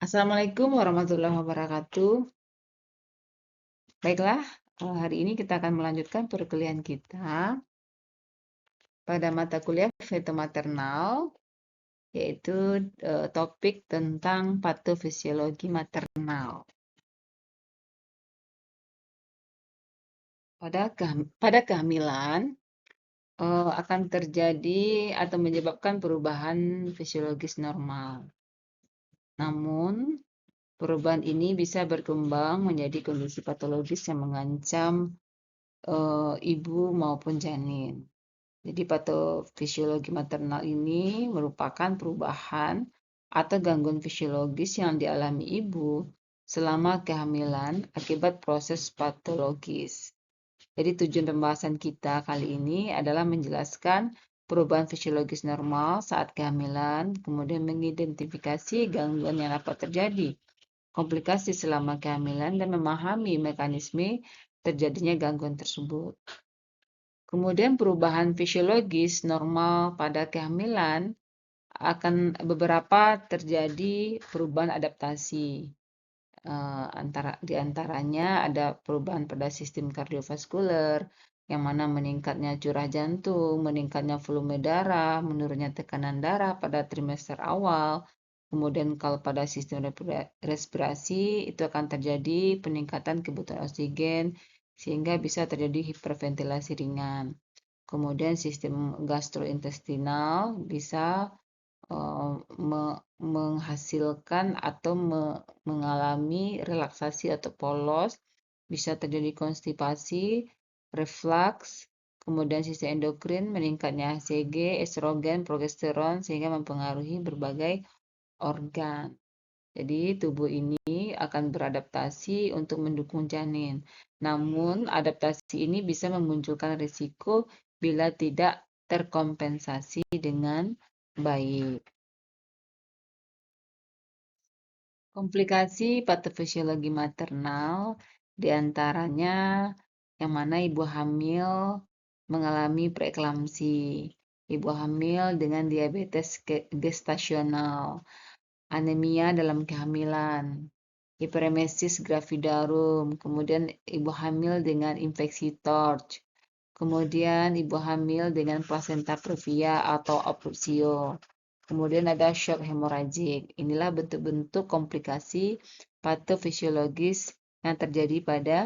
Assalamualaikum warahmatullahi wabarakatuh. Baiklah, hari ini kita akan melanjutkan perkuliahan kita pada mata kuliah fetomaternal, yaitu topik tentang patofisiologi maternal. Pada kehamilan akan terjadi atau menyebabkan perubahan fisiologis normal. Namun, perubahan ini bisa berkembang menjadi kondisi patologis yang mengancam ibu maupun janin. Jadi patofisiologi maternal ini merupakan perubahan atau gangguan fisiologis yang dialami ibu selama kehamilan akibat proses patologis. Jadi tujuan pembahasan kita kali ini adalah menjelaskan perubahan fisiologis normal saat kehamilan, kemudian mengidentifikasi gangguan yang dapat terjadi, komplikasi selama kehamilan, dan memahami mekanisme terjadinya gangguan tersebut. Kemudian perubahan fisiologis normal pada kehamilan akan beberapa terjadi perubahan adaptasi. Di antaranya ada perubahan pada sistem kardiovaskuler, yang mana meningkatnya curah jantung, meningkatnya volume darah, menurunnya tekanan darah pada trimester awal. Kemudian kalau pada sistem respirasi itu akan terjadi peningkatan kebutuhan oksigen sehingga bisa terjadi hiperventilasi ringan. Kemudian sistem gastrointestinal bisa menghasilkan atau mengalami relaksasi atau polos, bisa terjadi konstipasi, reflux, kemudian sistem endokrin, meningkatnya HCG, estrogen, progesteron, sehingga mempengaruhi berbagai organ. Jadi tubuh ini akan beradaptasi untuk mendukung janin. Namun adaptasi ini bisa memunculkan risiko bila tidak terkompensasi dengan baik. Komplikasi patofisiologi maternal diantaranya yang mana ibu hamil mengalami preeklamsi, ibu hamil dengan diabetes gestasional, anemia dalam kehamilan, hiperemesis gravidarum, kemudian ibu hamil dengan infeksi TORCH, kemudian ibu hamil dengan plasenta previa atau abrupsio, kemudian ada shock hemoragik. Inilah bentuk-bentuk komplikasi patofisiologis yang terjadi pada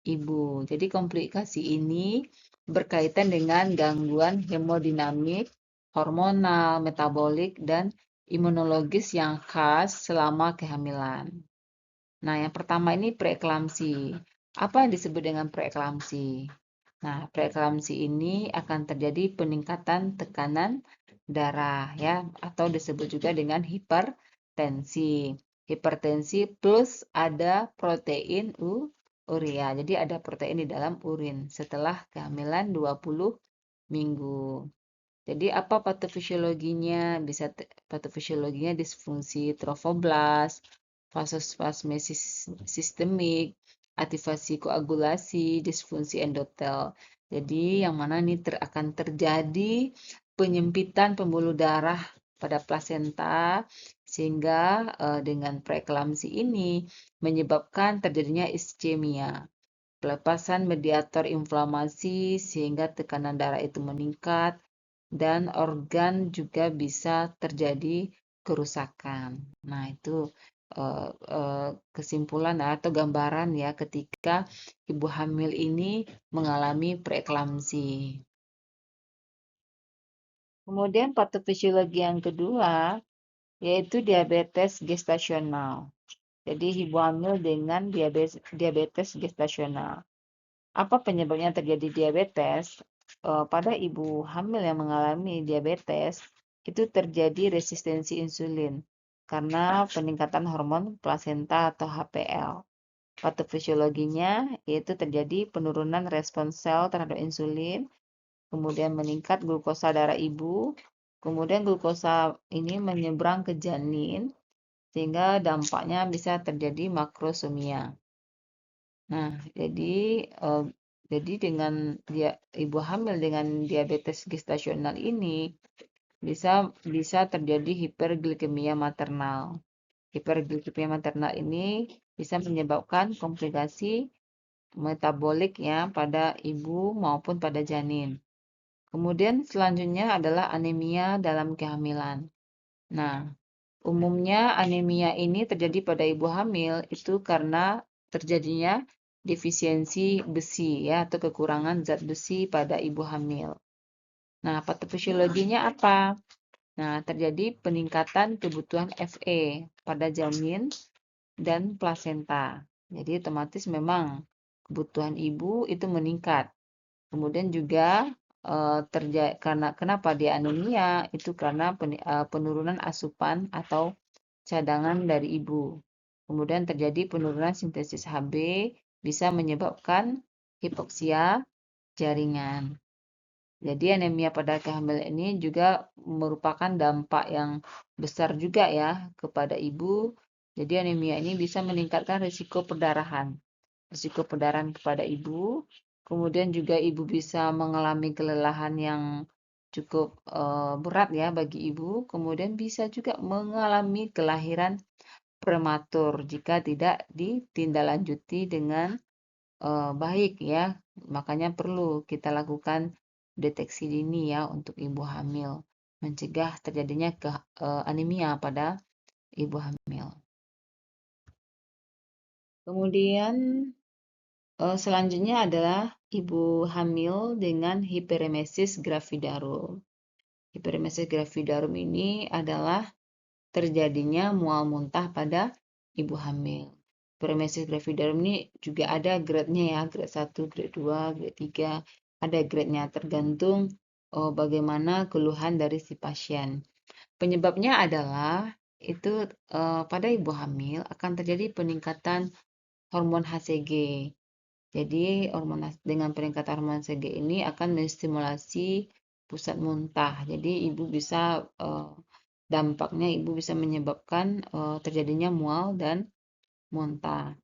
ibu. Jadi komplikasi ini berkaitan dengan gangguan hemodinamik, hormonal, metabolik, dan imunologis yang khas selama kehamilan. Nah, yang pertama ini preeklamsi. Apa yang disebut dengan preeklamsi? Nah, preeklamsi ini akan terjadi peningkatan tekanan darah ya, atau disebut juga dengan hipertensi. Hipertensi plus ada protein urea. Jadi ada protein di dalam urin setelah kehamilan 20 minggu. Jadi apa patofisiologinya? Patofisiologinya disfungsi trofoblast, vasospasmesis sistemik, aktivasi koagulasi, disfungsi endotel. Jadi yang mana ini akan terjadi penyempitan pembuluh darah pada plasenta sehingga dengan preeklamsi ini menyebabkan terjadinya iskemia, pelepasan mediator inflamasi sehingga tekanan darah itu meningkat dan organ juga bisa terjadi kerusakan. Nah, itu kesimpulan atau gambaran ya ketika ibu hamil ini mengalami preeklamsi. Kemudian patofisiologi yang kedua yaitu diabetes gestasional. Jadi ibu hamil dengan diabetes gestasional. Apa penyebabnya terjadi diabetes? Pada ibu hamil yang mengalami diabetes, itu terjadi resistensi insulin karena peningkatan hormon plasenta atau HPL. Patofisiologinya yaitu terjadi penurunan respons sel terhadap insulin, kemudian meningkat glukosa darah ibu, kemudian glukosa ini menyeberang ke janin, sehingga dampaknya bisa terjadi makrosomia. Nah, jadi dengan ibu hamil dengan diabetes gestasional ini bisa terjadi hiperglikemia maternal. Hiperglikemia maternal ini bisa menyebabkan komplikasi metabolik ya pada ibu maupun pada janin. Kemudian selanjutnya adalah anemia dalam kehamilan. Nah, umumnya anemia ini terjadi pada ibu hamil itu karena terjadinya defisiensi besi ya atau kekurangan zat besi pada ibu hamil. Nah, patofisiologinya apa? Nah, terjadi peningkatan kebutuhan Fe pada janin dan plasenta. Jadi otomatis memang kebutuhan ibu itu meningkat. Kemudian juga karena kenapa dia anemia itu karena penurunan asupan atau cadangan dari ibu. Kemudian terjadi penurunan sintesis Hb bisa menyebabkan hipoksia jaringan. Jadi anemia pada kehamilan ini juga merupakan dampak yang besar juga ya kepada ibu. Jadi anemia ini bisa meningkatkan risiko perdarahan. Risiko perdarahan kepada ibu. Kemudian juga ibu bisa mengalami kelelahan yang cukup berat ya bagi ibu. Kemudian bisa juga mengalami kelahiran prematur jika tidak ditindaklanjuti dengan baik ya. Makanya perlu kita lakukan deteksi dini ya untuk ibu hamil, mencegah terjadinya anemia pada ibu hamil. Kemudian selanjutnya adalah ibu hamil dengan hiperemesis gravidarum. Hiperemesis gravidarum ini adalah terjadinya mual muntah pada ibu hamil. Hiperemesis gravidarum ini juga ada grade-nya ya, grade 1, grade 2, grade 3. Ada grade-nya tergantung bagaimana keluhan dari si pasien. Penyebabnya adalah itu pada ibu hamil akan terjadi peningkatan hormon HCG. Jadi dengan peningkatan hormon HCG ini akan menstimulasi pusat muntah. Jadi ibu bisa dampaknya ibu bisa menyebabkan terjadinya mual dan muntah.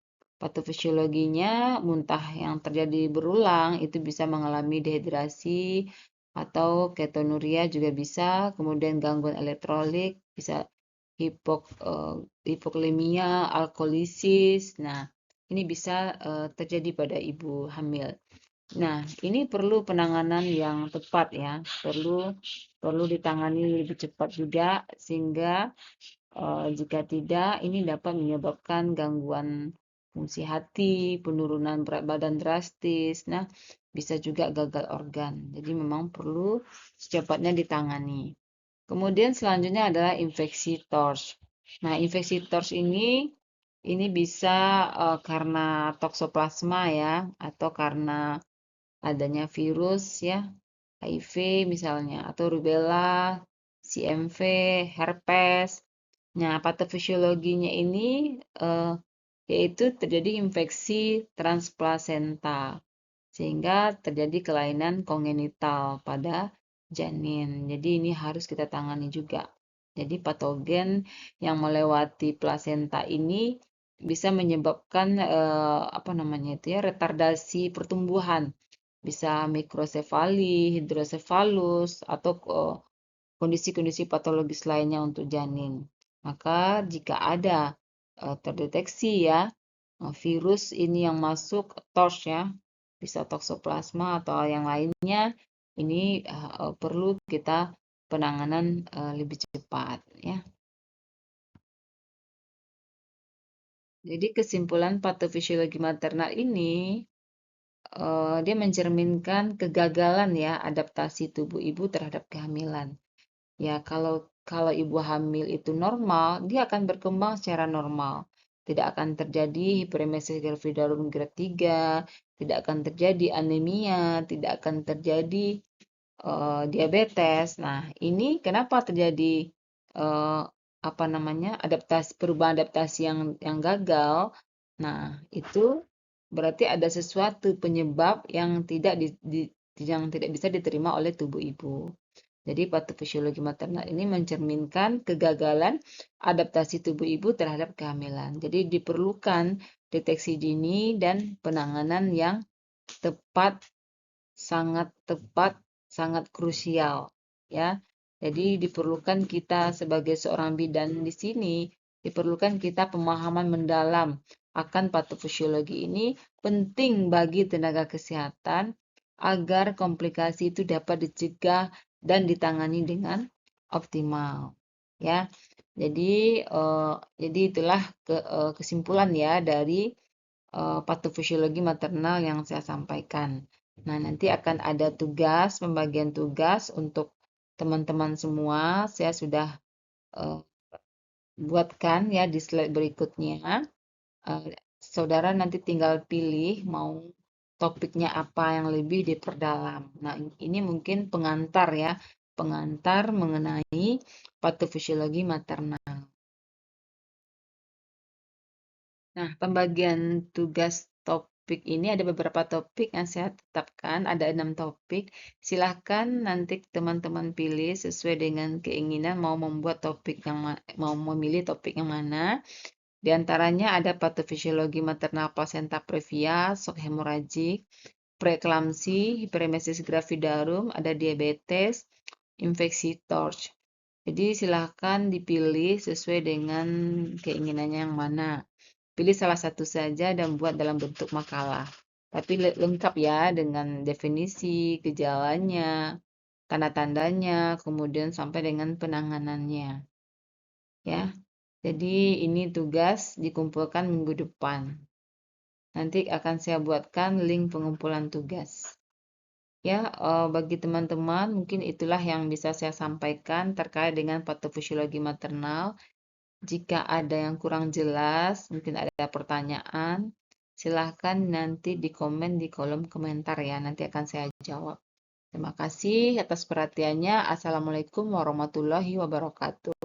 Patofisiologinya muntah yang terjadi berulang itu bisa mengalami dehidrasi atau ketonuria juga bisa, kemudian gangguan elektrolit, bisa hipoklemia, alkolisis. Nah, ini bisa terjadi pada ibu hamil. Nah, ini perlu penanganan yang tepat ya, perlu ditangani lebih cepat juga sehingga jika tidak ini dapat menyebabkan gangguan fungsi hati, penurunan berat badan drastis. Nah, bisa juga gagal organ. Jadi memang perlu secepatnya ditangani. Kemudian selanjutnya adalah infeksi TORS. Nah, infeksi TORS ini bisa karena toksoplasma ya atau karena adanya virus ya, HIV misalnya atau rubella, CMV, herpes. Nah, patofisiologinya ini yaitu terjadi infeksi transplasenta sehingga terjadi kelainan kongenital pada janin. Jadi ini harus kita tangani juga. Jadi patogen yang melewati plasenta ini bisa menyebabkan apa namanya itu ya retardasi pertumbuhan, bisa mikrosefali, hidrosefalus atau kondisi-kondisi patologis lainnya untuk janin. Maka jika ada terdeteksi ya virus ini yang masuk TORS ya, bisa toksoplasma atau yang lainnya, ini perlu kita penanganan lebih cepat ya. Jadi kesimpulan patofisiologi maternal ini dia mencerminkan kegagalan ya adaptasi tubuh ibu terhadap kehamilan. Ya, kalau ibu hamil itu normal, dia akan berkembang secara normal. Tidak akan terjadi hiperemesis gravidarum grade 3, tidak akan terjadi anemia, tidak akan terjadi diabetes. Nah, ini kenapa terjadi apa namanya perubahan adaptasi yang gagal? Nah, itu berarti ada sesuatu penyebab yang yang tidak bisa diterima oleh tubuh ibu. Jadi patofisiologi maternal ini mencerminkan kegagalan adaptasi tubuh ibu terhadap kehamilan. Jadi diperlukan deteksi dini dan penanganan yang tepat, sangat krusial ya. Jadi diperlukan kita sebagai seorang bidan di sini, diperlukan kita pemahaman mendalam akan patofisiologi ini penting bagi tenaga kesehatan agar komplikasi itu dapat dicegah dan ditangani dengan optimal. Ya, jadi itulah kesimpulan ya dari patofisiologi maternal yang saya sampaikan. Nah, nanti akan ada tugas, pembagian tugas untuk teman-teman semua. Saya sudah uh, buatkan ya di slide berikutnya. Uh, Saudara nanti tinggal pilih mau topiknya apa yang lebih diperdalam. Nah, ini mungkin pengantar ya, pengantar mengenai patofisiologi maternal. Nah, pembagian tugas topik ini ada beberapa topik yang saya tetapkan, ada 6 topik. Silahkan nanti teman-teman pilih sesuai dengan keinginan mau membuat topik yang mau memilih topik yang mana. Di antaranya ada patofisiologi maternal plasenta previa, shock hemoragik, preeklamsi, hiperemesis gravidarum, ada diabetes, infeksi TORCH. Jadi silahkan dipilih sesuai dengan keinginannya yang mana. Pilih salah satu saja dan buat dalam bentuk makalah. Tapi lengkap ya dengan definisi, gejalanya, tanda-tandanya, kemudian sampai dengan penanganannya. Ya. Jadi ini tugas dikumpulkan minggu depan. Nanti akan saya buatkan link pengumpulan tugas. Ya, bagi teman-teman mungkin itulah yang bisa saya sampaikan terkait dengan patofisiologi maternal. Jika ada yang kurang jelas, mungkin ada pertanyaan, silahkan nanti di komen di kolom komentar ya, nanti akan saya jawab. Terima kasih atas perhatiannya. Assalamualaikum warahmatullahi wabarakatuh.